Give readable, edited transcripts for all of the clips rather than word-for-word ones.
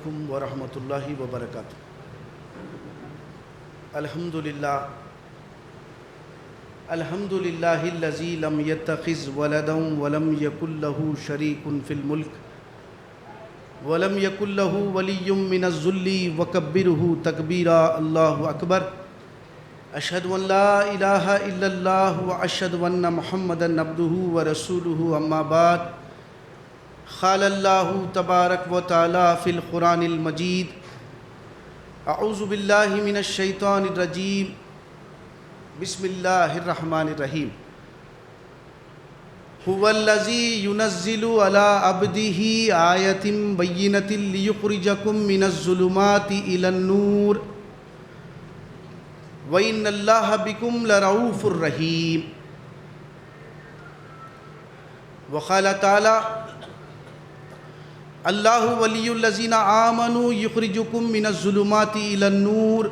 علیکم ورحمۃ اللہ وبرکاتہ۔ الحمدللہ الذی لم یتخذ ولدا ولم یکن له شریک فی الملک ولم یکن له ولی من الذل وکبرہ تکبیرا۔ اللہ اکبر۔ اشہد ان لا الہ الا اللہ واشہد ان محمدا عبدہ ورسولہ، اما بعد۔ قال اللہ تبارک و تعالی فی القرآن المجید: اعوذ باللہ من الشیطان الرجیم، بسم اللہ الرحمن الرحیم۔ هو الذی ينزل على عبده آیۃ بینۃ لیخرجکم من الظلمات إلی النور وإن اللہ بکم لرؤوف رحیم۔ وقال تعالی: اللہ ولی الذین آمنوا یخرجکم من الظلمات إلی النور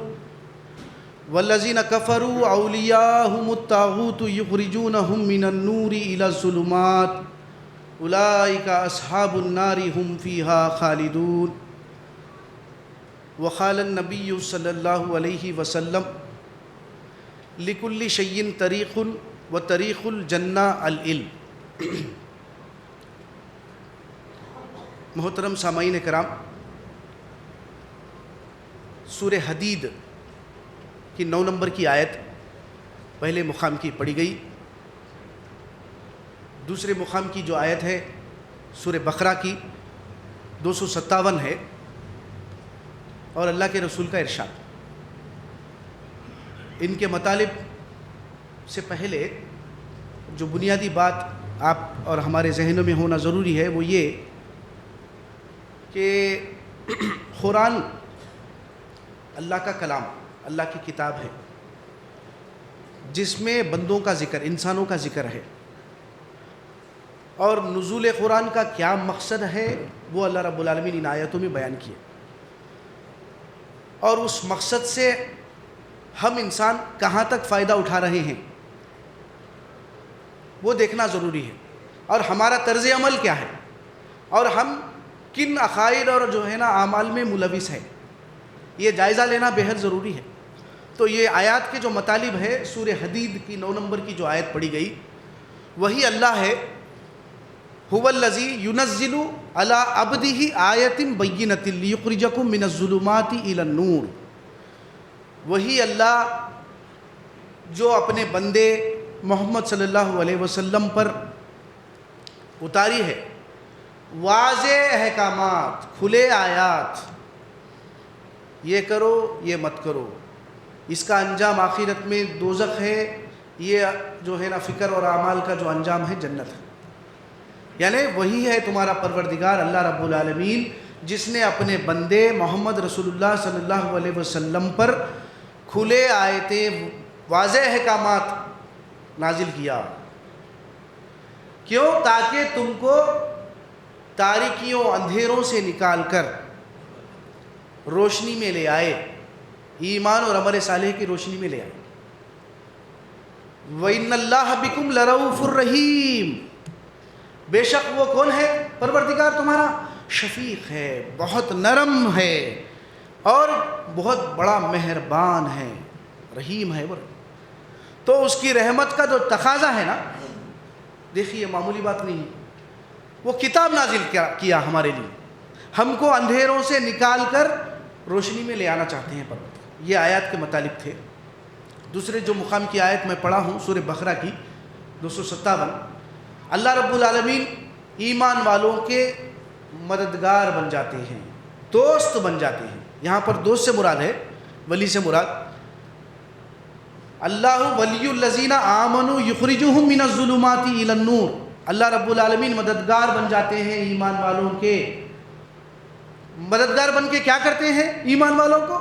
والذین کفروا اولیاءہم الطاغوت یخرجونہم من النور إلی الظلمات اولئک اصحاب النار هم فیہا خالدون۔ وقال النبی صلی اللہ علیہ وسلم: لکل شیء طریق وطریق الجنہ العلم۔ محترم سامعین کرام، سورہ حدید کی 9 نمبر کی آیت پہلے مقام کی پڑھی گئی۔ دوسرے مقام کی جو آیت ہے سورہ بقرہ کی 257 ہے، اور اللہ کے رسول کا ارشاد۔ ان کے مطالب سے پہلے جو بنیادی بات آپ اور ہمارے ذہنوں میں ہونا ضروری ہے وہ یہ کہ قرآن اللہ کا کلام، اللہ کی کتاب ہے، جس میں بندوں کا ذکر، انسانوں کا ذکر ہے، اور نزول قرآن کا کیا مقصد ہے وہ اللہ رب العالمین ان آیتوں میں بیان کیے، اور اس مقصد سے ہم انسان کہاں تک فائدہ اٹھا رہے ہیں وہ دیکھنا ضروری ہے، اور ہمارا طرز عمل کیا ہے، اور ہم کن عقائد اور جو ہے نا اعمال میں ملوث ہیں، یہ جائزہ لینا بہت ضروری ہے۔ تو یہ آیات کے جو مطالب ہے سورہ حدید کی 9 نمبر کی جو آیت پڑھی گئی وہی اللہ ہے۔ هو الذی ينزل علی عبدہ آیۃ بینۃ لیخرجکم من الظلمات الی النور۔ وہی اللہ جو اپنے بندے محمد صلی اللہ علیہ وسلم پر اتاری ہے واضح احکامات، کھلے آیات، یہ کرو یہ مت کرو، اس کا انجام آخرت میں دوزخ ہے، یہ جو ہے نا فکر اور اعمال کا جو انجام ہے جنت ہے۔ یعنی وہی ہے تمہارا پروردگار اللہ رب العالمین جس نے اپنے بندے محمد رسول اللہ صلی اللہ علیہ وسلم پر کھلے آیتیں، واضح احکامات نازل کیا۔ کیوں؟ تاکہ تم کو تاریکیوں، اندھیروں سے نکال کر روشنی میں لے آئے، ایمان اور عمل صالح کی روشنی میں لے آئے۔ وَإِنَّ اللَّهَ بِكُمْ لَرَؤُوفٌ رَحِيمٌ۔ بے شک وہ کون ہے؟ پروردگار تمہارا شفیق ہے، بہت نرم ہے، اور بہت بڑا مہربان ہے، رحیم ہے وہ۔ تو اس کی رحمت کا جو تقاضا ہے نا، دیکھیے معمولی بات نہیں ہے، وہ کتاب نازل کیا ہمارے لیے، ہم کو اندھیروں سے نکال کر روشنی میں لے آنا چاہتے ہیں پروردگار۔ یہ آیات کے مطالب تھے۔ دوسرے جو مقام کی آیت میں پڑھا ہوں سورہ بقرہ کی 257، اللہ رب العالمین ایمان والوں کے مددگار بن جاتے ہیں، دوست بن جاتے ہیں۔ یہاں پر دوست سے مراد ہے، ولی سے مراد اللہ ولی الذین آمنوا یخرجہم من الظلمات الی النور۔ اللہ رب العالمین مددگار بن جاتے ہیں ایمان والوں کے۔ مددگار بن کے کیا کرتے ہیں؟ ایمان والوں کو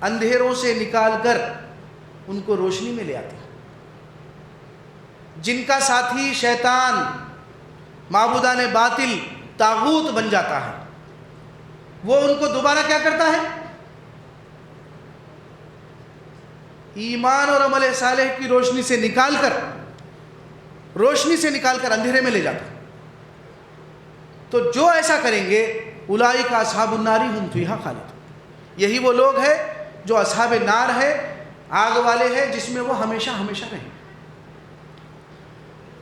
اندھیروں سے نکال کر ان کو روشنی میں لے آتے ہیں۔ جن کا ساتھی شیطان، معبودان باطل، طاغوت بن جاتا ہے، وہ ان کو دوبارہ کیا کرتا ہے؟ ایمان اور عمل صالح کی روشنی سے نکال کر اندھیرے میں لے جاتا ہے۔ تو جو ایسا کریں گے اولئک اصحاب النار هم فیہا خالدون، یہی وہ لوگ ہیں جو اصحاب نار ہے، آگ والے ہیں جس میں وہ ہمیشہ ہمیشہ رہیں۔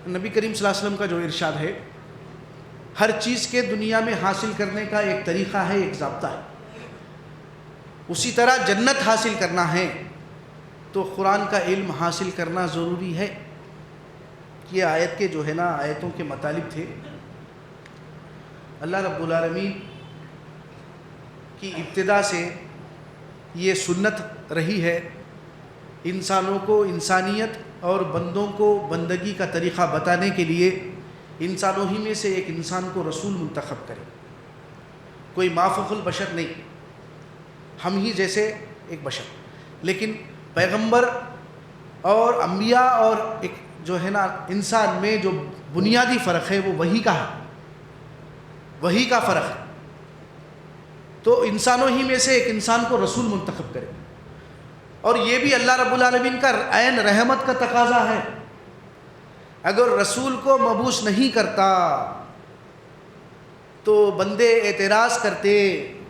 نبی کریم صلی اللہ علیہ وسلم کا جو ارشاد ہے، ہر چیز کے دنیا میں حاصل کرنے کا ایک طریقہ ہے، ایک ضابطہ ہے، اسی طرح جنت حاصل کرنا ہے تو قرآن کا علم حاصل کرنا ضروری ہے۔ یہ آیت کے جو ہے نا آیتوں کے مطالب تھے۔ اللہ رب العالمین کی ابتدا سے یہ سنت رہی ہے انسانوں کو انسانیت اور بندوں کو بندگی کا طریقہ بتانے کے لیے انسانوں ہی میں سے ایک انسان کو رسول منتخب کرے، کوئی مافوق البشر نہیں، ہم ہی جیسے ایک بشر، لیکن پیغمبر اور انبیاء اور ایک جو ہے نا انسان میں جو بنیادی فرق ہے وہ وحی کا ہے، وحی کا فرق ہے۔ تو انسانوں ہی میں سے ایک انسان کو رسول منتخب کرے، اور یہ بھی اللہ رب العالمین کا عین رحمت کا تقاضا ہے۔ اگر رسول کو مبعوث نہیں کرتا تو بندے اعتراض کرتے،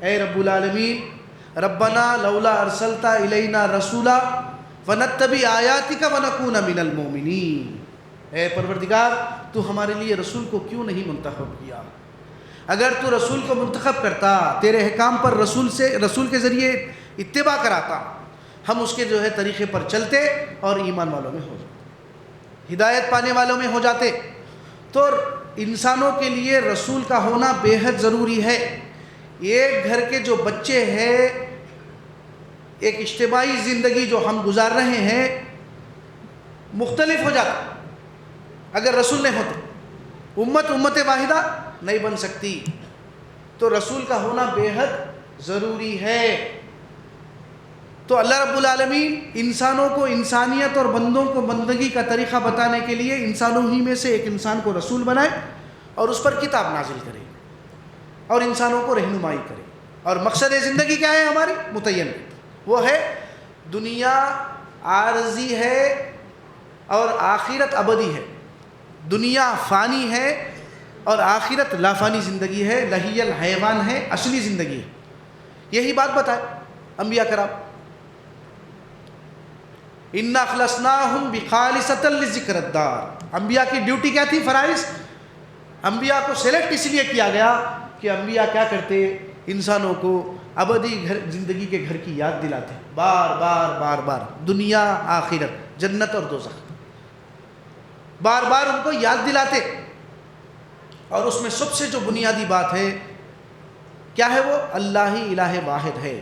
اے رب العالمین ربنا لولا ارسلتا الینا رسولا فنتبع آیاتک ونکون من المؤمنین، اے پروردگار تو ہمارے لیے رسول کو کیوں نہیں منتخب کیا؟ اگر تو رسول کو منتخب کرتا، تیرے احکام پر رسول کے ذریعے اتباع کراتا، ہم اس کے جو ہے طریقے پر چلتے اور ایمان والوں میں ہو جاتے، ہدایت پانے والوں میں ہو جاتے۔ تو انسانوں کے لیے رسول کا ہونا بے حد ضروری ہے۔ ایک گھر کے جو بچے ہیں، ایک اجتماعی زندگی جو ہم گزار رہے ہیں مختلف ہو جاتا اگر رسول نہیں ہوتے، امت واحدہ نہیں بن سکتی۔ تو رسول کا ہونا بے حد ضروری ہے۔ تو اللہ رب العالمین انسانوں کو انسانیت اور بندوں کو بندگی کا طریقہ بتانے کے لیے انسانوں ہی میں سے ایک انسان کو رسول بنائے اور اس پر کتاب نازل کرے اور انسانوں کو رہنمائی کرے۔ اور مقصد زندگی کیا ہے ہماری؟ متعین، وہ ہے دنیا عارضی ہے اور آخرت ابدی ہے۔ دنیا فانی ہے اور آخرت لافانی زندگی ہے، لہی الحیوان ہے، اصلی زندگی ہے۔ یہی بات بتائے انبیاء کرام۔ اِنَّا أَخْلَصْنَاهُمْ بِخَالِصَةٍ لِذِكْرِ الدَّارِ، انبیاء کی ڈیوٹی کیا تھی؟ فرائض۔ انبیاء کو سلیکٹ اس لیے کیا گیا کہ انبیاء کیا کرتے؟ انسانوں کو ابدی زندگی کے گھر کی یاد دلاتے، بار بار بار بار، دنیا آخرت، جنت اور دوزخ، بار بار ان کو یاد دلاتے۔ اور اس میں سب سے جو بنیادی بات ہے کیا ہے؟ وہ اللہ ہی الہ واحد ہے۔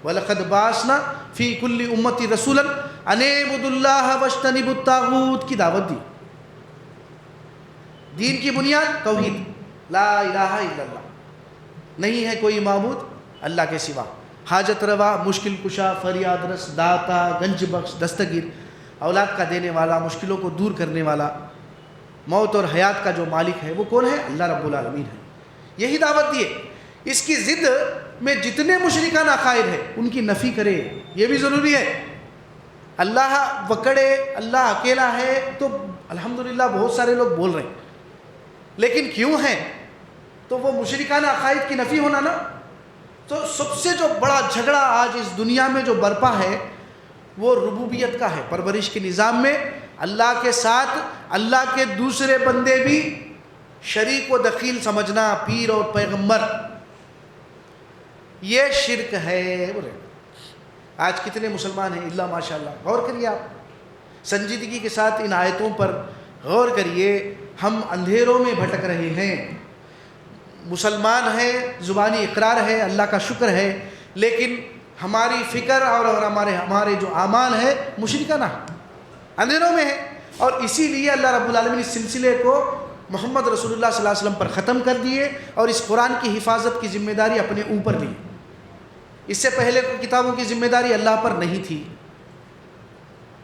وَلَقَدْ بَعَثْنَا فِي كُلِّ أُمَّةٍ رَسُولًا أَنِ اعْبُدُوا اللَّهَ وَاجْتَنِبُوا الطَّاغُوتَ کی دعوت دی۔ دین کی بنیاد توحید، لا الہ الا اللہ، نہیں ہے کوئی معبود اللہ کے سوا، حاجت روا، مشکل کشا، فریاد رس، داتا، گنج بخش، دستگیر، اولاد کا دینے والا، مشکلوں کو دور کرنے والا، موت اور حیات کا جو مالک ہے وہ کون ہے؟ اللہ رب العالمین ہے۔ یہی دعوت دیے۔ اس کی ضد میں جتنے مشرکان عقائد ہیں ان کی نفی کرے، یہ بھی ضروری ہے۔ اللہ وکڑے، اللہ اکیلا ہے تو الحمدللہ بہت سارے لوگ بول رہے ہیں، لیکن کیوں ہیں؟ تو وہ مشرکان عقائد کی نفی ہونا نا۔ تو سب سے جو بڑا جھگڑا آج اس دنیا میں جو برپا ہے وہ ربوبیت کا ہے۔ پرورش کے نظام میں اللہ کے ساتھ اللہ کے دوسرے بندے بھی شریک و دخیل سمجھنا، پیر اور پیغمبر، یہ شرک ہے۔ آج کتنے مسلمان ہیں اللہ ماشاءاللہ؟ غور کریے آپ، سنجیدگی کے ساتھ ان آیتوں پر غور کریے۔ ہم اندھیروں میں بھٹک رہے ہیں، مسلمان ہیں، زبانی اقرار ہے، اللہ کا شکر ہے، لیکن ہماری فکر اور ہمارے جو اعمال ہے مشرکانہ اندھیروں میں ہے۔ اور اسی لیے اللہ رب العالمین اس سلسلے کو محمد رسول اللہ صلی اللہ علیہ وسلم پر ختم کر دیے اور اس قرآن کی حفاظت کی ذمہ داری اپنے اوپر لی۔ اس سے پہلے کتابوں کی ذمہ داری اللہ پر نہیں تھی،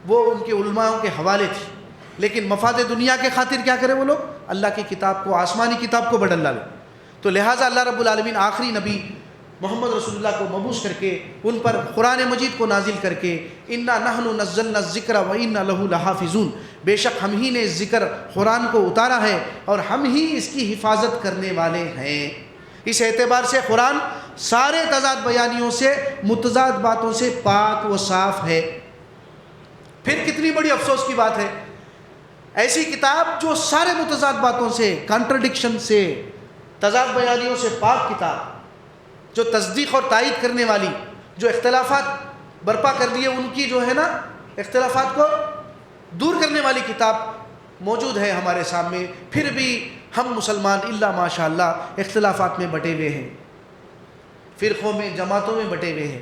وہ ان کے علماء کے حوالے تھی، لیکن مفاد دنیا کے خاطر کیا کرے وہ لوگ؟ اللہ کی کتاب کو، آسمانی کتاب کو بدل ڈالے۔ تو لہٰذا اللہ رب العالمین آخری نبی محمد رسول اللہ کو مبعوث کر کے ان پر قرآن مجید کو نازل کر کے اِنَّا نَحْنُ نَزَّلْنَا الذِّكْرَ وَإِنَّا لَهُ لَحَافِظُونَ، بے شک ہم ہی نے ذکر قرآن کو اتارا ہے اور ہم ہی اس کی حفاظت کرنے والے ہیں۔ اس اعتبار سے قرآن سارے تضاد بیانیوں سے، متضاد باتوں سے پاک و صاف ہے۔ پھر کتنی بڑی افسوس کی بات ہے، ایسی کتاب جو سارے متضاد باتوں سے، کانٹرڈکشن سے، تضاد بیانیوں سے پاک کتاب، جو تصدیق اور تائید کرنے والی، جو اختلافات برپا کر دیے ان کی جو ہے نا اختلافات کو دور کرنے والی کتاب موجود ہے ہمارے سامنے، پھر بھی ہم مسلمان الا ماشاء اللہ اختلافات میں بٹے ہوئے ہیں، فرقوں میں، جماعتوں میں بٹے ہوئے ہیں،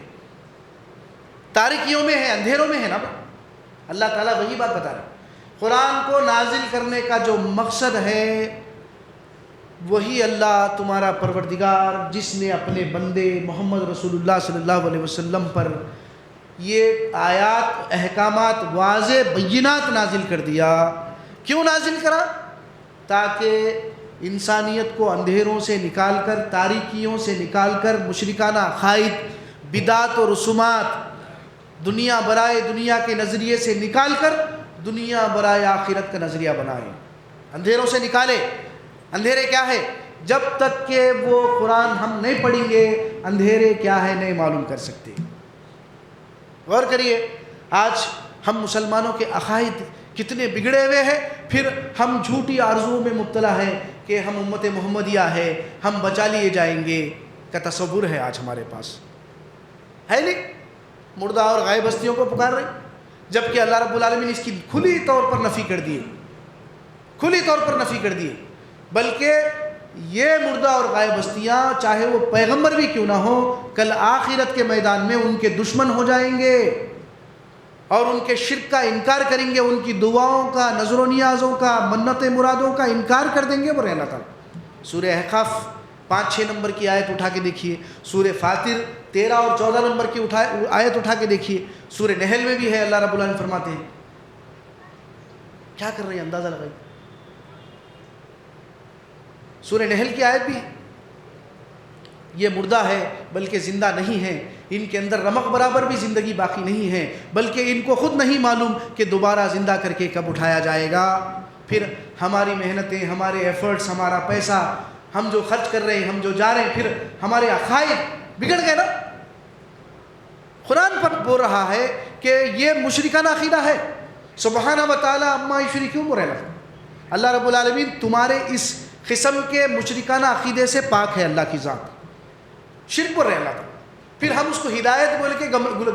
تاریکیوں میں ہیں، اندھیروں میں ہیں نا۔ اللہ تعالیٰ وہی بات بتا رہے ہیں، قرآن کو نازل کرنے کا جو مقصد ہے وہی اللہ تمہارا پروردگار، جس نے اپنے بندے محمد رسول اللہ صلی اللہ علیہ وسلم پر یہ آیات، احکامات، واضح بینات نازل کر دیا۔ کیوں نازل کرا؟ تاکہ انسانیت کو اندھیروں سے نکال کر، تاریکیوں سے نکال کر، مشرکانہ عقائد، بدعت و رسومات، دنیا برائے دنیا کے نظریے سے نکال کر دنیا برائے آخرت کا نظریہ بنائے، اندھیروں سے نکالے۔ اندھیرے کیا ہے؟ جب تک کہ وہ قرآن ہم نہیں پڑھیں گے اندھیرے کیا ہے نہیں معلوم کر سکتے۔ غور کریے، آج ہم مسلمانوں کے عقائد کتنے بگڑے ہوئے ہیں، پھر ہم جھوٹی آرزوؤں میں مبتلا ہیں کہ ہم امت محمدیہ ہے، ہم بچا لیے جائیں گے کا تصور ہے آج ہمارے پاس، ہے نہیں؟ مردہ اور غائب ہستیوں کو پکار رہے، جبکہ اللہ رب العالمین نے اس کی کھلی طور پر نفی کر دیے، کھلی طور پر نفی کر دیے۔ بلکہ یہ مردہ اور غائب ہستیاں چاہے وہ پیغمبر بھی کیوں نہ ہو، کل آخرت کے میدان میں ان کے دشمن ہو جائیں گے اور ان کے شرک کا انکار کریں گے، ان کی دعاؤں کا، نظر و نیازوں کا، منت مرادوں کا انکار کر دیں گے۔ وہ اللہ تعالیٰ سورہ احقاف 5-6 نمبر کی آیت اٹھا کے دیکھیے، سورہ فاطر 13 اور 14 نمبر کی آیت اٹھا کے دیکھیے، سورہ نحل میں بھی ہے، اللہ رب العالمین فرماتے ہیں کیا کر رہے ہیں، اندازہ لگائیے، سورہ نحل کی آیت بھی یہ مردہ ہے بلکہ زندہ نہیں ہے، ان کے اندر رمق برابر بھی زندگی باقی نہیں ہے، بلکہ ان کو خود نہیں معلوم کہ دوبارہ زندہ کر کے کب اٹھایا جائے گا۔ پھر ہماری محنتیں، ہمارے ایفرٹس، ہمارا پیسہ ہم جو خرچ کر رہے ہیں، ہم جو جا رہے ہیں، پھر ہمارے عقائد بگڑ گئے نا۔ قرآن پر بول رہا ہے کہ یہ مشرکانہ عقیدہ ہے، سبحانہ و تعالیٰ عما یشرکون، اللہ رب العالمین تمہارے اس قسم کے مشرکانہ عقیدے سے پاک ہے، اللہ کی ذات شرک پر رہے اللہ تعالیٰ۔ پھر ہم اس کو ہدایت بول کے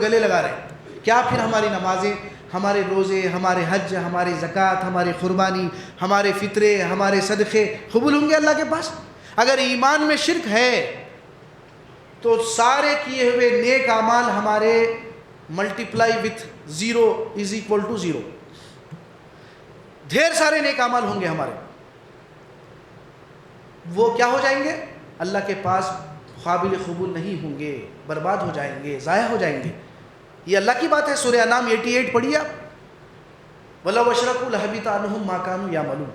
گلے لگا رہے ہیں، کیا پھر ہماری نمازیں، ہمارے روزے، ہمارے حج، ہمارے زکوٰۃ، ہماری قربانی، ہمارے فطرے، ہمارے صدقے قبول ہوں گے اللہ کے پاس؟ اگر ایمان میں شرک ہے تو سارے کیے ہوئے نیک اعمال ہمارے ملٹیپلائی وتھ 0 = 0، ڈھیر سارے نیک اعمال ہوں گے ہمارے، وہ کیا ہو جائیں گے؟ اللہ کے پاس قابل قبول نہیں ہوں گے، برباد ہو جائیں گے، ضائع ہو جائیں گے۔ یہ اللہ کی بات ہے، سورہ انعام 88 پڑھیے آپ، وَلَوْ أَشْرَكُوا لَحَبِطَ عَنْهُمْ مَا كَانُوا يَعْمَلُونَ۔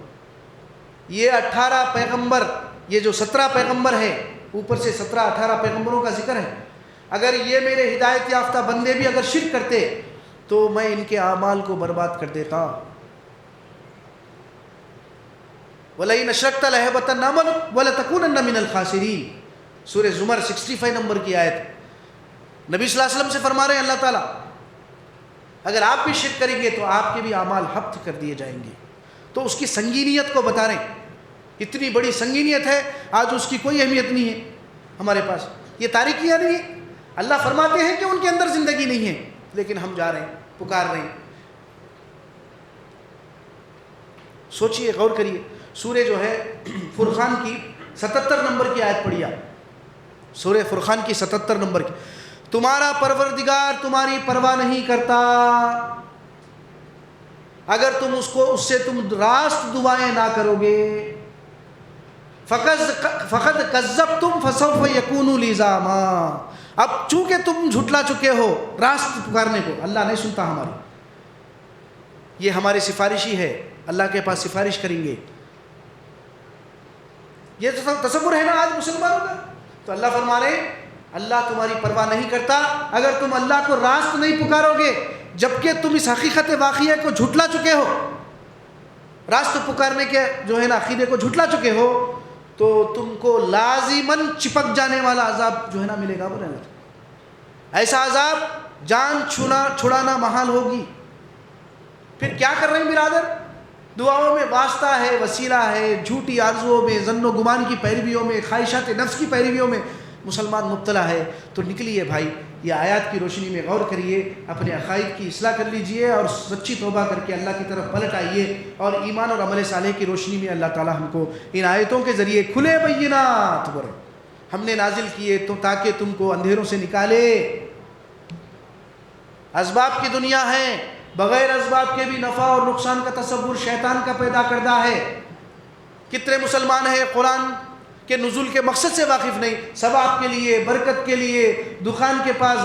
یہ 18 پیغمبر، یہ جو 17 پیغمبر ہے، اوپر سے 17-18 پیغمبروں کا ذکر ہے، اگر یہ میرے ہدایت یافتہ بندے بھی اگر شرک کرتے تو میں ان کے اعمال کو برباد کر دیتا۔ وَلَئِنْ أَشْرَكْتَ لَيَحْبَطَنَّ عَمَلُكَ وَلَتَكُونَنَّ مِنَ الْخَاسِرِينَ۔ سورہ زمر 65 نمبر کی آیت، نبی صلی اللہ علیہ وسلم سے فرما رہے ہیں اللہ تعالیٰ اگر آپ بھی شرک کریں گے تو آپ کے بھی اعمال حبط کر دیے جائیں گے۔ تو اس کی سنگینیت کو بتا رہے ہیں، اتنی بڑی سنگینیت ہے، آج اس کی کوئی اہمیت نہیں ہے ہمارے پاس، یہ تاریکیاں نہیں ہیں۔ اللہ فرماتے ہیں کہ ان کے اندر زندگی نہیں ہے، لیکن ہم جا رہے ہیں، پکار رہے ہیں۔ سوچئے، غور کریے، سورہ جو ہے فرقان کی 77 نمبر کی آیت پڑھی آپ، سورہ فرقان کی 77 نمبر کی، تمہارا پروردگار تمہاری پرواہ نہیں کرتا اگر تم اس سے تم راست دعائیں نہ کرو گے، فقد کذبتم فسوف یکون لزاما۔ اب چونکہ تم جھٹلا چکے ہو راست پکارنے کو، اللہ نہیں سنتا ہماری، یہ ہماری سفارشی ہے، اللہ کے پاس سفارش کریں گے۔ یہ تصور ہے نا آج مسلمانوں کا، تو اللہ فرما رہے ہیں اللہ تمہاری پرواہ نہیں کرتا اگر تم اللہ کو راست نہیں پکارو گے، جبکہ تم اس حقیقت واقعہ کو جھٹلا چکے ہو، راست پکارنے کے جو ہے نا عقیدے کو جھٹلا چکے ہو، تو تم کو لازماً چپک جانے والا عذاب جو ہے نا ملے گا، بولے اللہ، ایسا عذاب جان چھڑانا محال ہوگی۔ پھر کیا کر رہے ہیں برادر؟ دعاؤں میں واسطہ ہے، وسیلہ ہے، جھوٹی آرزوؤں میں، ظن و گمان کی پیرویوں میں، خواہشات نفس کی پیرویوں میں مسلمان مبتلا ہے۔ تو نکلیے بھائی، یہ آیات کی روشنی میں غور کریے، اپنے عقائد کی اصلاح کر لیجئے اور سچی توبہ کر کے اللہ کی طرف پلٹ آئیے، اور ایمان اور عمل صالح کی روشنی میں اللہ تعالی ہم کو ان آیتوں کے ذریعے کھلے بینات پر ہم نے نازل کیے تو تاکہ تم کو اندھیروں سے نکالے۔ اسباب کی دنیا ہے، بغیر اسباب کے بھی نفع اور نقصان کا تصور شیطان کا پیدا کردہ ہے۔ کتنے مسلمان ہیں قرآن کے نزول کے مقصد سے واقف نہیں، ثواب کے لیے، برکت کے لیے، دکان کے پاس،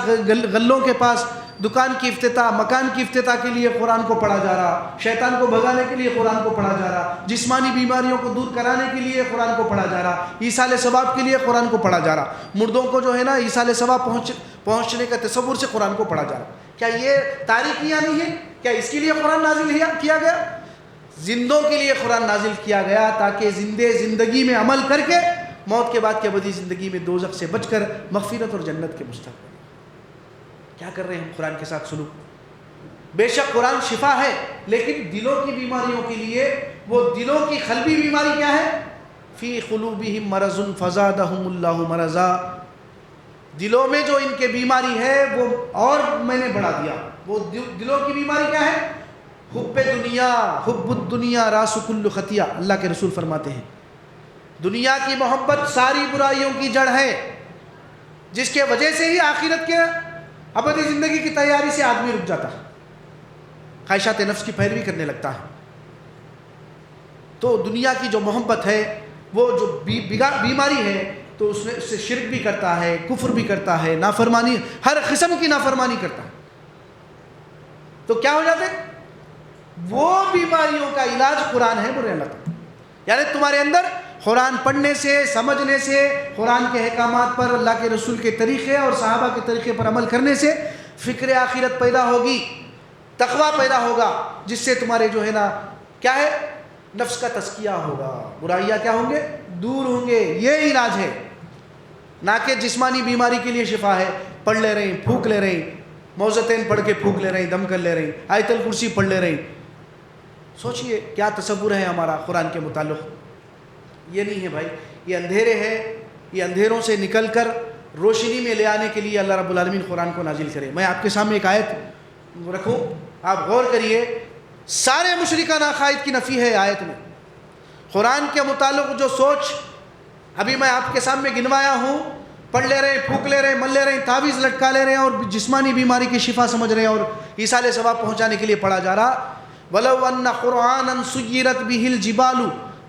غلوں کے پاس دکان کی افتتاح، مکان کی افتتاح کے لیے قرآن کو پڑھا جا رہا، شیطان کو بھگانے کے لیے قرآن کو پڑھا جا رہا، جسمانی بیماریوں کو دور کرانے کے لیے قرآن کو پڑھا جا رہا، ایصال ثواب کے لیے قرآن کو پڑھا جا رہا، مردوں کو جو ہے نا ایصال ثواب پہنچنے کا تصور سے قرآن کو پڑھا جا رہا۔ کیا یہ تاریخیاں نہیں ہے؟ کیا اس کے لیے قرآن نازل کیا گیا؟ زندوں کے لیے قرآن نازل کیا گیا تاکہ زندگی میں عمل کر کے موت کے بعد کی ابدی زندگی میں دوزخ سے بچ کر مغفرت اور جنت کے مستحق۔ کیا کر رہے ہیں ہم قرآن کے ساتھ سلوک؟ بے شک قرآن شفا ہے، لیکن دلوں کی بیماریوں کے لیے، وہ دلوں کی قلبی بیماری کیا ہے؟ فی قلوبہم مرض فزادہم اللہ مرضا، دلوں میں جو ان کے بیماری ہے وہ اور میں نے بڑھا دیا۔ وہ دلوں کی بیماری کیا ہے؟ حب دنیا، حب الدنیا راس کل خطیہ، اللہ کے رسول فرماتے ہیں دنیا کی محبت ساری برائیوں کی جڑ ہے، جس کے وجہ سے ہی آخرت کے ابدی زندگی کی تیاری سے آدمی رک جاتا ہے، خواہشات نفس کی پیروی کرنے لگتا ہے۔ تو دنیا کی جو محبت ہے، وہ جو بیماری ہے، تو اس سے شرک بھی کرتا ہے، کفر بھی کرتا ہے، نافرمانی، ہر قسم کی نافرمانی کرتا ہے۔ تو کیا ہو جاتے؟ وہ بیماریوں کا علاج قرآن ہے، بولے اللہ تعالیٰ۔ یعنی تمہارے اندر قرآن پڑھنے سے، سمجھنے سے، قرآن کے احکامات پر، اللہ کے رسول کے طریقے اور صحابہ کے طریقے پر عمل کرنے سے فکر آخرت پیدا ہوگی، تقویٰ پیدا ہوگا، جس سے تمہارے جو ہے نا کیا ہے، نفس کا تزکیہ ہوگا، برائیاں کیا ہوں گے؟ دور ہوں گے۔ یہ علاج ہے، نہ کہ جسمانی بیماری کے لیے شفا ہے، پڑھ لے رہے ہیں، پھونک لے رہے ہیں، موزتین پڑھ کے پھونک لے رہے ہیں، دم کر لے رہے ہیں، آیت الکرسی پڑھ لے رہے ہیں۔ سوچئے کیا تصور ہے ہمارا قرآن کے متعلق؟ یہ نہیں ہے بھائی، یہ اندھیرے ہیں، یہ اندھیروں سے نکل کر روشنی میں لے آنے کے لیے اللہ رب العالمین قرآن کو نازل کرے۔ میں آپ کے سامنے ایک آیت رکھوں، آپ غور کریے، سارے مشرکان عقائد کی نفی ہے آیت میں۔ قرآن کے متعلق جو سوچ ابھی میں آپ کے سامنے گنوایا ہوں، پڑھ لے رہے ہیں، پھونک لے رہے ہیں، مل لے رہے ہیں، تعویذ لٹکا لے رہے ہیں، اور جسمانی بیماری کی شفا سمجھ رہے ہیں اور ایصال ثواب پہنچانے کے لیے پڑھا جا رہا۔ وَلَوْ أَنَّ قُرْآنًا سُيِّرَتْ بِهِ الْجِبَالُ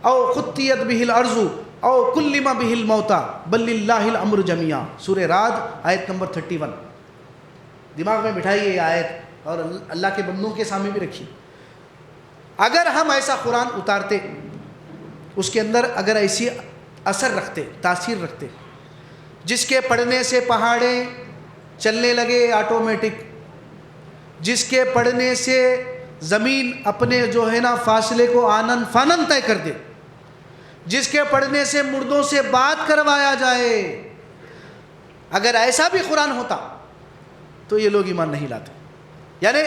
أَوْ خُطِّيَتْ بِهِ الْأَرْضُ أَوْ كُلِّمَ بِهِ الْمَوْتَى بَلْ لِلَّهِ الْأَمْرُ جَمِيعًا، سورہ رعد آیت نمبر 31۔ دماغ میں بٹھائیے یہ آیت اور اللہ کے بندوں کے سامنے بھی رکھیے۔ اگر ہم ایسا قرآن اتارتے، اس کے اندر اگر ایسی اثر رکھتے، تاثیر رکھتے، جس کے پڑھنے سے پہاڑیں چلنے لگے آٹومیٹک، جس کے پڑھنے سے زمین اپنے جو ہے نا فاصلے کو آنن فانن طے کر دے، جس کے پڑھنے سے مردوں سے بات کروایا جائے، اگر ایسا بھی قرآن ہوتا تو یہ لوگ ایمان نہیں لاتے۔ یعنی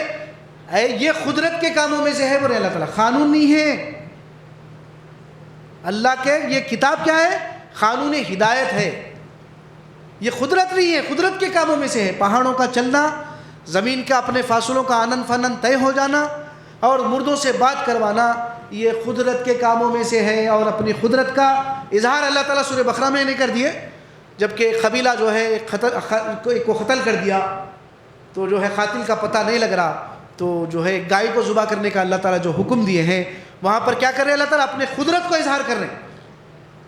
یہ قدرت کے کاموں میں سے ہے، بولے اللہ تعالیٰ، قانون نہیں ہے اللہ کے، یہ کتاب کیا ہے؟ قانون ہدایت ہے، یہ قدرت نہیں ہے، قدرت کے کاموں میں سے ہے۔ پہاڑوں کا چلنا، زمین کا اپنے فاصلوں کا آنن فانن طے ہو جانا اور مردوں سے بات کروانا، یہ قدرت کے کاموں میں سے ہے۔ اور اپنی قدرت کا اظہار اللہ تعالیٰ سورہ بقرہ میں نے کر دیے، جبکہ قبیلہ جو ہے ایک کو قتل کر دیا، تو جو ہے قاتل کا پتہ نہیں لگ رہا، تو جو ہے گائے کو ذبح کرنے کا اللہ تعالیٰ جو حکم دیے ہیں، وہاں پر کیا کر رہے ہیں؟ اللہ تعالیٰ اپنے قدرت کو اظہار کر رہے ہیں۔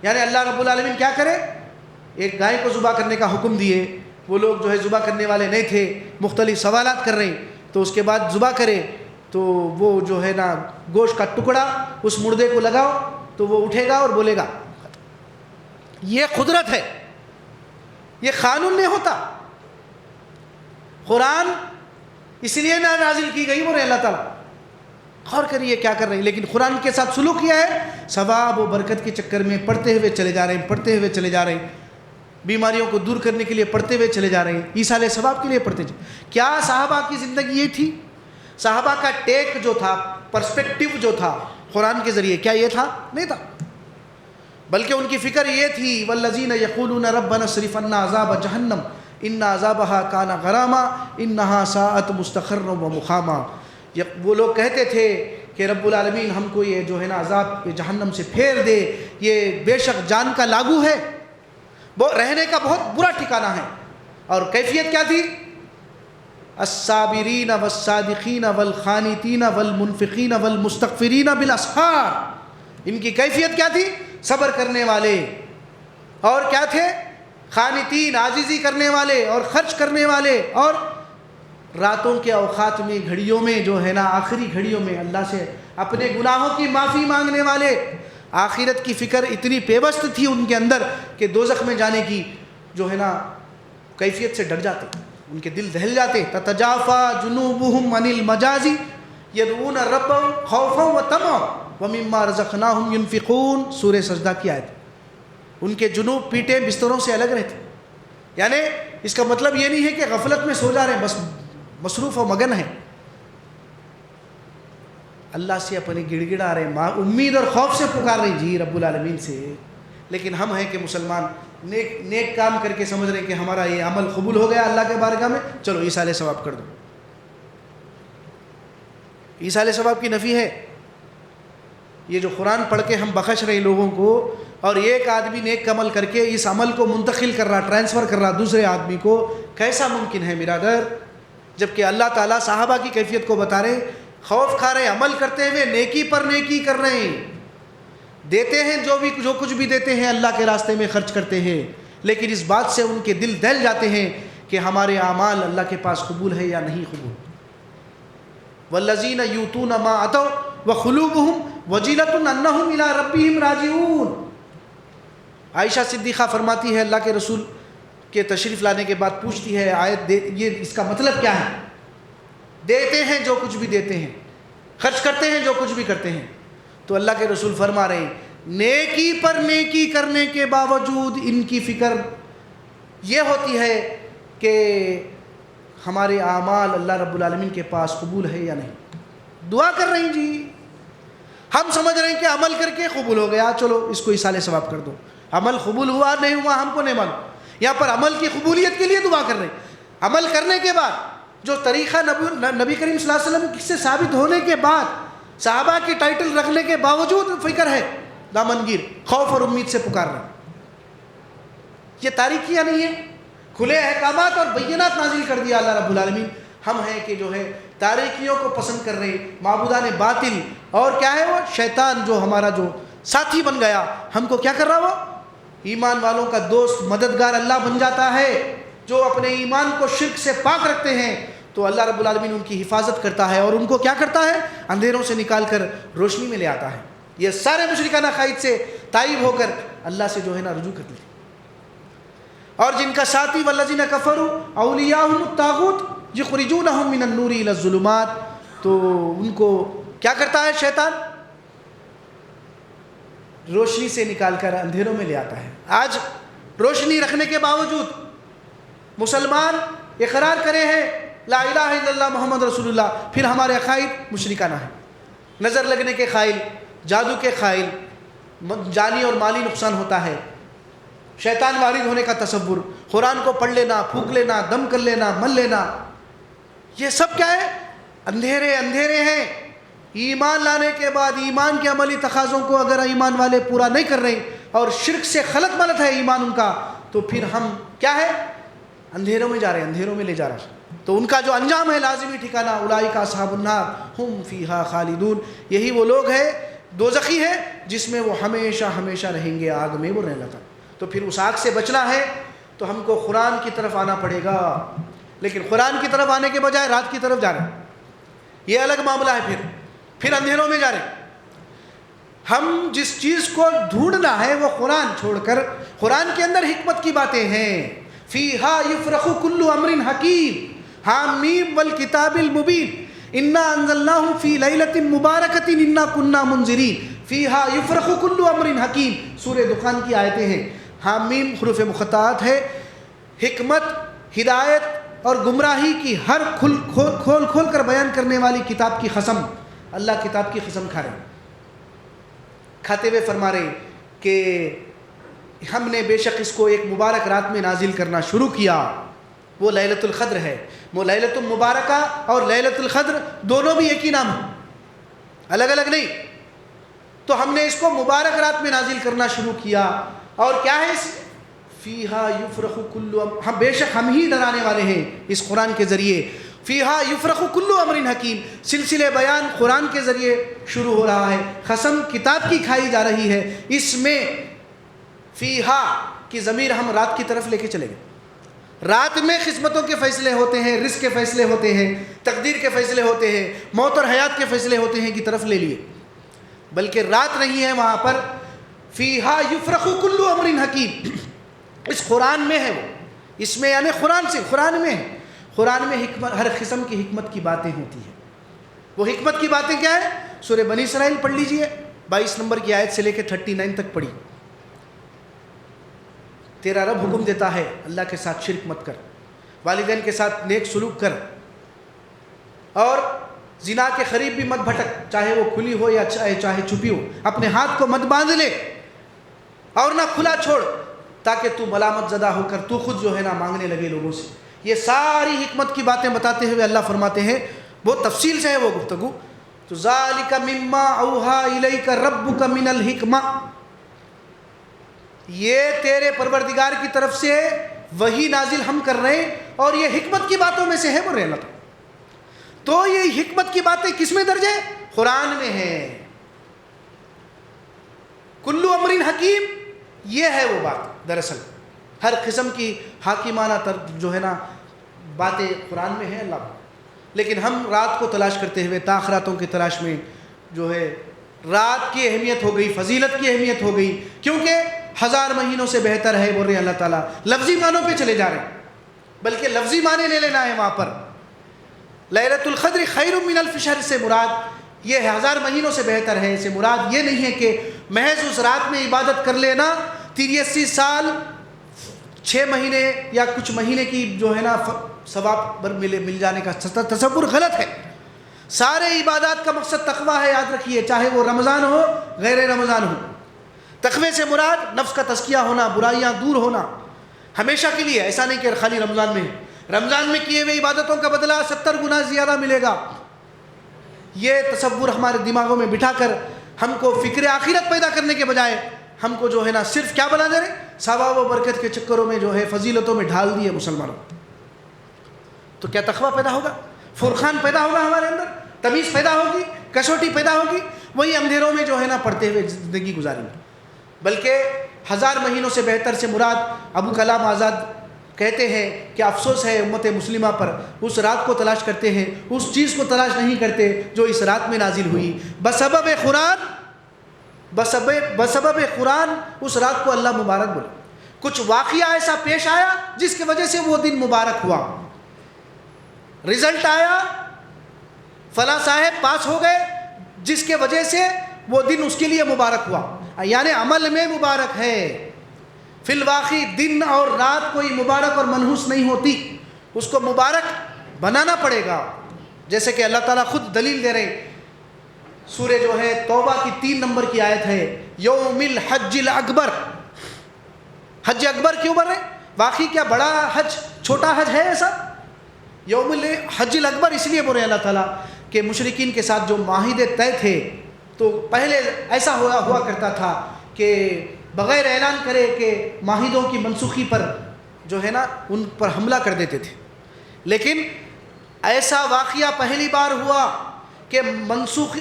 یعنی اللہ رب العالمین کیا کرے؟ ایک گائے کو ذبح کرنے کا حکم دیے، وہ لوگ جو ہے ذبح کرنے والے نہیں تھے، مختلف سوالات کر رہے ہیں، تو اس کے بعد ذبح کرے تو وہ جو ہے نا گوشت کا ٹکڑا اس مردے کو لگاؤ تو وہ اٹھے گا اور بولے گا۔ یہ قدرت ہے، یہ قانون نہیں ہوتا۔ قرآن اس لیے نہ نازل کی گئی، بولے اللہ تعالیٰ، غور کریے کیا کر رہے ہیں. لیکن قرآن کے ساتھ سلوک کیا ہے, ثواب و برکت کے چکر میں پڑھتے ہوئے چلے جا رہے ہیں, پڑھتے ہوئے چلے جا رہے ہیں, بیماریوں کو دور کرنے کے لیے پڑھتے ہوئے چلے جا رہے ہیں, ایصال ثواب کے لیے پڑھتے جا. کیا صحابہ کی زندگی یہ تھی؟ صحابہ کا ٹیک جو تھا, پرسپیکٹیو جو تھا قرآن کے ذریعے, کیا یہ تھا؟ نہیں تھا. بلکہ ان کی فکر یہ تھی, والذین یقولون ربنا اصرف عنا عذاب جہنم ان عذابها کان غراما انہا ساءت مستقرا و مقاما. وہ لوگ کہتے تھے کہ رب العالمین ہم کو یہ جو ہے نا عذاب جہنم سے پھیر دے, یہ بے شک جان کا لاگو ہے, وہ رہنے کا بہت برا ٹھکانہ ہے. اور کیفیت کیا تھی؟ الصابرین والصادقین والخانتین والمنفقین والمستغفرین بالاسحار. ان کی کیفیت کیا تھی؟ صبر کرنے والے, اور کیا تھے؟ خانتین, عاجزی کرنے والے اور خرچ کرنے والے, اور راتوں کے اوقات میں, گھڑیوں میں جو ہے نا, آخری گھڑیوں میں اللہ سے اپنے گناہوں کی معافی مانگنے والے. آخرت کی فکر اتنی پیوست تھی ان کے اندر کہ دوزخ میں جانے کی جو ہے نا کیفیت سے ڈر جاتے, ان کے دل دہل جاتے. تتجافا جنوبہم عن المجازی یدعون ربہم خوفا وطمعا ومما رزقناہم ینفقون. سورہ سجدہ کی آیت. ان کے جنوب پیٹیں بستروں سے الگ رہتے. یعنی اس کا مطلب یہ نہیں ہے کہ غفلت میں سو جا رہے ہیں, بس مصروف و مگن ہیں, اللہ سے اپنے گڑ گڑا رہے ہیں, امید اور خوف سے پکار رہے ہیں جی رب العالمین سے. لیکن ہم ہیں کہ مسلمان نیک کام کر کے سمجھ رہے ہیں کہ ہمارا یہ عمل قبول ہو گیا اللہ کے بارگاہ میں, چلو ایصال ثواب کر دو. ایصال ثواب کی نفی ہے. یہ جو قرآن پڑھ کے ہم بخش رہے لوگوں کو, اور ایک آدمی نیک عمل کر کے اس عمل کو منتقل کر رہا, ٹرانسفر کر رہا دوسرے آدمی کو, کیسا ممکن ہے برادر؟ جبکہ اللہ تعالیٰ صحابہ کی کیفیت کو بتا رہے, خوف کھا رہے, عمل کرتے ہوئے نیکی پر نیکی کر رہے ہیں, دیتے ہیں جو کچھ بھی دیتے ہیں اللہ کے راستے میں خرچ کرتے ہیں. لیکن اس بات سے ان کے دل دہل جاتے ہیں کہ ہمارے اعمال اللہ کے پاس قبول ہے یا نہیں قبول. والذین یؤتون ما اتوا وقلوبهم وجلۃ انہم الی ربہم راجعون. عائشہ صدیقہ فرماتی ہے, اللہ کے رسول کے تشریف لانے کے بعد پوچھتی ہے, آیت یہ اس کا مطلب کیا ہے؟ دیتے ہیں جو کچھ بھی دیتے ہیں, خرچ کرتے ہیں جو کچھ بھی کرتے ہیں. تو اللہ کے رسول فرما رہے ہیں, نیکی پر نیکی کرنے کے باوجود ان کی فکر یہ ہوتی ہے کہ ہمارے اعمال اللہ رب العالمین کے پاس قبول ہے یا نہیں. دعا کر رہے ہیں جی, ہم سمجھ رہے ہیں کہ عمل کر کے قبول ہو گیا, چلو اس کو ایصال ثواب کر دو. عمل قبول ہوا نہیں ہوا ہم کو نہیں معلوم. یہاں پر عمل کی قبولیت کے لیے دعا کر رہے ہیں. عمل کرنے کے بعد جو طریقہ نبی کریم صلی اللہ علیہ وسلم سے ثابت ہونے کے بعد, صحابہ کی ٹائٹل رکھنے کے باوجود فکر ہے, دامنگیر, خوف اور امید سے پکار رہے ہیں. یہ تاریکیاں نہیں ہے, کھلے احکامات اور بینات نازل کر دیا اللہ رب العالمین. ہم ہیں کہ جو ہے تاریکیوں کو پسند کر رہے ہیں, معبودان باطل, اور کیا ہے وہ شیطان جو ہمارا جو ساتھی بن گیا, ہم کو کیا کر رہا, وہ ایمان والوں کا دوست مددگار اللہ بن جاتا ہے. جو اپنے ایمان کو شرک سے پاک رکھتے ہیں تو اللہ رب العالمین ان کی حفاظت کرتا ہے, اور ان کو کیا کرتا ہے, اندھیروں سے نکال کر روشنی میں لے آتا ہے. یہ سارے مشرکانہ عقائد سے تائب ہو کر اللہ سے جو ہے نا رجوع کرتے ہیں. اور جن کا ساتھی والذین کفروا اولیاءہم الطاغوت یخرجونہم من النور الی الظلمات, تو ان کو کیا کرتا ہے شیطان, روشنی سے نکال کر اندھیروں میں لے آتا ہے. آج روشنی رکھنے کے باوجود مسلمان اقرار کرے ہیں لا الہ الا اللہ محمد رسول اللہ, پھر ہمارے عقائد مشرکانہ ہیں. نظر لگنے کے قائل, جادو کے قائل, جانی اور مالی نقصان ہوتا ہے, شیطان وارد ہونے کا تصور, قرآن کو پڑھ لینا, پھونک لینا, دم کر لینا, مل لینا, یہ سب کیا ہے, اندھیرے اندھیرے ہیں. ایمان لانے کے بعد ایمان کے عملی تقاضوں کو اگر ایمان والے پورا نہیں کر رہے اور شرک سے خلط ملط ہے ایمان ان کا, تو پھر ہم کیا ہے, اندھیروں میں جا رہے ہیں, اندھیروں میں لے جا رہے ہیں. تو ان کا جو انجام ہے لازمی ٹھکانہ اولئک اصحاب النار ہم فیہا خالدون, یہی وہ لوگ ہیں دوزخی ہیں جس میں وہ ہمیشہ ہمیشہ رہیں گے, آگ میں وہ رہنے لگا. تو پھر اس آگ سے بچنا ہے تو ہم کو قرآن کی طرف آنا پڑے گا. لیکن قرآن کی طرف آنے کے بجائے رات کی طرف جا رہے ہیں, یہ الگ معاملہ ہے. پھر اندھیروں میں جا رہے ہیں. ہم جس چیز کو ڈھونڈنا ہے وہ قرآن چھوڑ کر, قرآن کے اندر حکمت کی باتیں ہیں. فیہا یفرق کل امر حکیم حامیم والکتاب المبین, انا انزلناہ فی لیلۃ مبارکۃ انا کنا منذرین فیہا یفرق کل امر حکیم. سورہ دخان کی آیتیں ہیں. حامیم حروف مقطعات ہے. حکمت، ہدایت اور گمراہی کی ہر کھول کر بیان کرنے والی کتاب کی قسم. اللہ کتاب کی قسم کھا رہے ہیں. کھاتے ہوئے فرما رہے کہ ہم نے بے شک اس کو ایک مبارک رات میں نازل کرنا شروع کیا. وہ لیلۃ القدر ہے. وہ لیلۃ المبارکہ اور لیلۃ القدر دونوں بھی ایک ہی نام ہے، الگ الگ نہیں. تو ہم نے اس کو مبارک رات میں نازل کرنا شروع کیا. اور کیا ہے اس فیہا یفرق کل امر، ہم بے شک ہم ہی ڈرانے والے ہیں اس قرآن کے ذریعے. فیہا یفرق کل امر حکیم، سلسلے بیان قرآن کے ذریعے شروع ہو رہا ہے. قسم کتاب کی کھائی جا رہی ہے. اس میں فیہا کی ضمیر ہم رات کی طرف لے کے چلے گئے. رات میں قسمتوں کے فیصلے ہوتے ہیں، رزق کے فیصلے ہوتے ہیں، تقدیر کے فیصلے ہوتے ہیں، موت اور حیات کے فیصلے ہوتے ہیں کی طرف لے لیے. بلکہ رات نہیں ہے وہاں پر. فیہا یفرق کل امر حکیم، اس قرآن میں ہے. وہ اس میں یعنی قرآن میں ہے. قرآن میں حکمت، ہر قسم کی حکمت کی باتیں ہوتی ہیں. وہ حکمت کی باتیں کیا ہے؟ سورہ بنی اسرائیل پڑھ لیجئے، 22 نمبر کی آیت سے لے کے 39 تک پڑھی. تیرا رب حکم دیتا ہے اللہ کے ساتھ شرک مت کر، والدین کے ساتھ نیک سلوک کر، اور زنا کے قریب بھی مت بھٹک، چاہے وہ کھلی ہو یا چاہے چھپی ہو. اپنے ہاتھ کو مت باندھ لے اور نہ کھلا چھوڑ تاکہ تو ملامت زدہ ہو کر تو خود جو ہے نا مانگنے لگے لوگوں سے. یہ ساری حکمت کی باتیں بتاتے ہوئے اللہ فرماتے ہیں، بہت تفصیل سے ہے وہ گفتگو. تو ذالک مما اوحا الیک ربک من الحکمہ، یہ تیرے پروردگار کی طرف سے وہی نازل ہم کر رہے ہیں اور یہ حکمت کی باتوں میں سے ہے. بول رہے اللہ. تو یہ حکمت کی باتیں کس میں درج ہے؟ قرآن میں ہے. کلو امر حکیم، یہ ہے وہ بات. دراصل ہر قسم کی حاکمانہ جو ہے نا باتیں قرآن میں ہیں اللہ. لیکن ہم رات کو تلاش کرتے ہوئے تاخراتوں کی تلاش میں جو ہے رات کی اہمیت ہو گئی، فضیلت کی اہمیت ہو گئی، کیونکہ 1000 مہینوں سے بہتر ہے بول رہے اللہ تعالیٰ. لفظی معنوں پہ چلے جا رہے ہیں، بلکہ لفظی معنی لے لینا ہے وہاں پر. لیلۃ القدر خیر من الف شہر سے مراد یہ ہے 1000 مہینوں سے بہتر ہے. سے مراد یہ نہیں ہے کہ محض اس رات میں عبادت کر لینا 83 سال 6 مہینے یا کچھ مہینے کی جو ہے نا ثواب مل جانے کا تصور غلط ہے. سارے عبادات کا مقصد تقویٰ ہے، یاد رکھیے، چاہے وہ رمضان ہو غیر رمضان ہو. تقوی سے مراد نفس کا تزکیہ ہونا، برائیاں دور ہونا ہمیشہ کے لیے. ایسا نہیں کہ خالی رمضان میں. رمضان میں کیے ہوئے عبادتوں کا بدلہ 70 گنا زیادہ ملے گا. یہ تصور ہمارے دماغوں میں بٹھا کر ہم کو فکر آخرت پیدا کرنے کے بجائے ہم کو جو ہے نا صرف کیا بنا دے رہے، ثواب و برکت کے چکروں میں جو ہے فضیلتوں میں ڈھال دیے مسلمانوں. تو کیا تقویٰ پیدا ہوگا؟ فرقان پیدا ہوگا ہمارے اندر، تمیز پیدا ہوگی، کسوٹی پیدا ہوگی. وہی اندھیروں میں جو ہے نا پڑھتے ہوئے زندگی گزاریں گے. بلکہ 1000 مہینوں سے بہتر سے مراد ابو کلام آزاد کہتے ہیں کہ افسوس ہے امت مسلمہ پر، اس رات کو تلاش کرتے ہیں، اس چیز کو تلاش نہیں کرتے جو اس رات میں نازل ہوئی. بسبب قرآن اس رات کو اللہ مبارک بولے. کچھ واقعہ ایسا پیش آیا جس کی وجہ سے وہ دن مبارک ہوا. رزلٹ آیا، فلاں صاحب پاس ہو گئے، جس کے وجہ سے وہ دن اس کے لیے مبارک ہوا. یعنی عمل میں مبارک ہے. فی الواقع دن اور رات کوئی مبارک اور منحوس نہیں ہوتی، اس کو مبارک بنانا پڑے گا. جیسے کہ اللہ تعالیٰ خود دلیل دے رہے ہیں. سورہ جو ہے توبہ کی 3 نمبر کی آیت ہے، یوم الحج الاکبر. حج اکبر کیوں بن رہے ہیں؟ واقعی کیا بڑا حج چھوٹا حج ہے ایسا؟ یوم الحج الاکبر اس لیے بول رہے ہیں اللہ تعالیٰ کہ مشرکین کے ساتھ جو معاہدے طے تھے، تو پہلے ایسا ہوا کرتا تھا کہ بغیر اعلان کرے کہ معاہدوں کی منسوخی پر جو ہے نا ان پر حملہ کر دیتے تھے. لیکن ایسا واقعہ پہلی بار ہوا کہ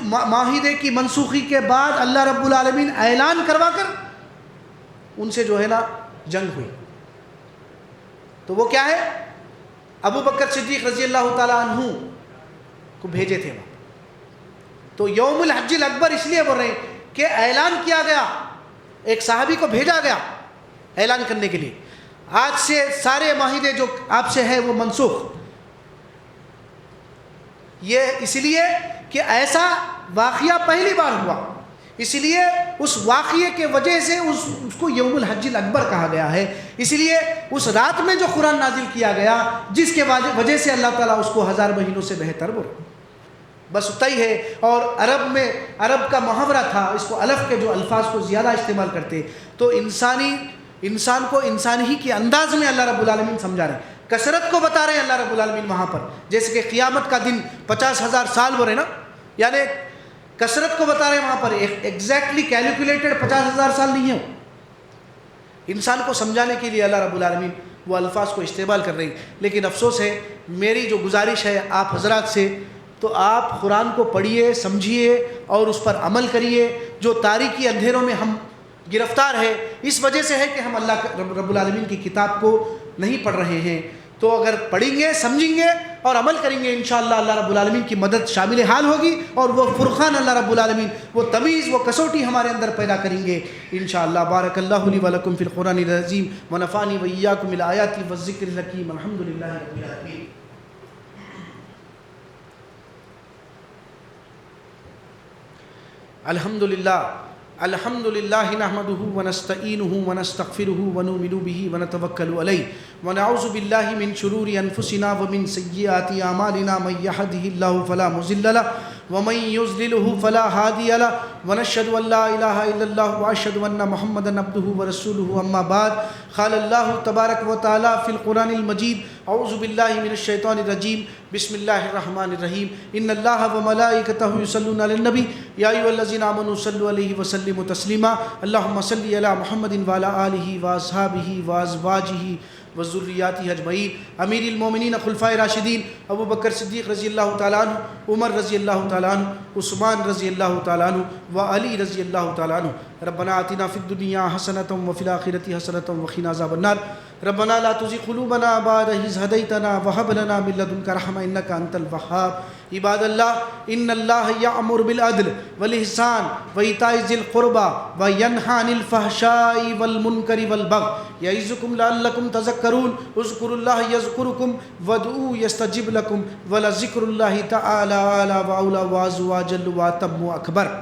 معاہدے کی منسوخی کے بعد اللہ رب العالمین اعلان کروا کر ان سے جو ہے نا جنگ ہوئی. تو وہ کیا ہے؟ ابو بکر صدیق رضی اللہ تعالیٰ عنہ کو بھیجے تھے وہاں. تو یوم الحج الاکبر اس لیے بول رہے ہیں کہ اعلان کیا گیا، ایک صحابی کو بھیجا گیا اعلان کرنے کے لیے، آج سے سارے معاہدے جو آپ سے ہے وہ منسوخ. یہ اس لیے کہ ایسا واقعہ پہلی بار ہوا، اس لیے اس واقعے کے وجہ سے اس کو یوم الحج الاکبر کہا گیا ہے۔ اس لیے اس رات میں جو قرآن نازل کیا گیا، جس کے وجہ سے اللہ تعالیٰ اس کو 1000 مہینوں سے بہتر بولا، بس اتنا ہی ہے۔ اور عرب کا محاورہ تھا، اس کو الف کے جو الفاظ کو زیادہ استعمال کرتے، تو انسان کو انسان ہی کے انداز میں اللہ رب العالمین سمجھا رہے ہیں، کثرت کو بتا رہے ہیں اللہ رب العالمین وہاں پر، جیسے کہ قیامت کا دن 50,000 سال بول رہے نا، یعنی کثرت کو بتا رہے ہیں وہاں پر، ایگزیکٹلی کیلکولیٹڈ 50,000 سال نہیں ہے، انسان کو سمجھانے کے لیے اللہ رب العالمین وہ الفاظ کو استعمال کر رہے ہیں۔ لیکن افسوس ہے، میری جو گزارش ہے آپ حضرات سے، تو آپ قرآن کو پڑھیے، سمجھیے اور اس پر عمل کریے۔ جو تاریکی اندھیروں میں ہم گرفتار ہے، اس وجہ سے ہے کہ ہم اللہ رب العالمین کی کتاب کو نہیں پڑھ رہے ہیں۔ تو اگر پڑھیں گے، سمجھیں گے اور عمل کریں گے، انشاءاللہ اللہ رب العالمین کی مدد شامل حال ہوگی، اور وہ فرقان اللہ رب العالمین، وہ تمیز، وہ کسوٹی ہمارے اندر پیدا کریں گے انشاءاللہ۔ بارک اللہ لی ولکم فی القرآن العظیم ونفعنی وإیاکم بالآیات والذکر الحکیم۔ الحمدللہ رب العالمین۔ الحمد للہ نحمده ونستعینه ونستغفره ونؤمن به ونتوکل علیہ ونعوذ باللہ من شرور انفسنا ومن سیئات اعمالنا، من يهده الله فلا مضل له ومن يضلل فلا هادي له ونشهد ان لا اله الا الله واشهد ان محمدا عبده ورسوله، اما بعد، قال الله تبارک وتعالى في القرآن المجید، اعوذ باللہ من الشیطان الرجیم، بسم اللہ الرحمن الرحیم، ان اللہ وملائکتہ یصلون علی النبی یا ایھا الذین آمنوا صلوا علیہ وسلموا تسلیما، اللہم صل علی محمد وعلی آلہ واصحابہ وازواجہ وذریاتہ اجمعین۔ امیر المومنین خلفائے راشدین ابو بکر صدیق رضی اللہ تعالیٰ عنہ، عمر رضی اللہ تعالیٰ عنہ، عثمان رضی اللہ تعالیٰ عنہ و علی رضی اللہ تعالیٰ عنہ، ربنا آتنا فی الدنیا حسنۃ وفی الآخرۃ حسنۃ وقنا عذاب النار، ربنا لا تزغ قلوبنا بعد إذ هديتنا وهب لنا من لدنك رحمة إنك أنت الوهاب۔ عباد اللہ، ان اللہ یأمر بالعدل والإحسان وإیتاء ذی القربى وینہی عن الفحشاء والمنکر والبغی یعظکم لعلکم تذکرون، اذکروا اللہ یذکرکم وادعوہ یستجب لکم ولذکر اللہ تعالی اعلی وأولی وأعز وأجل وأتم وأکبر۔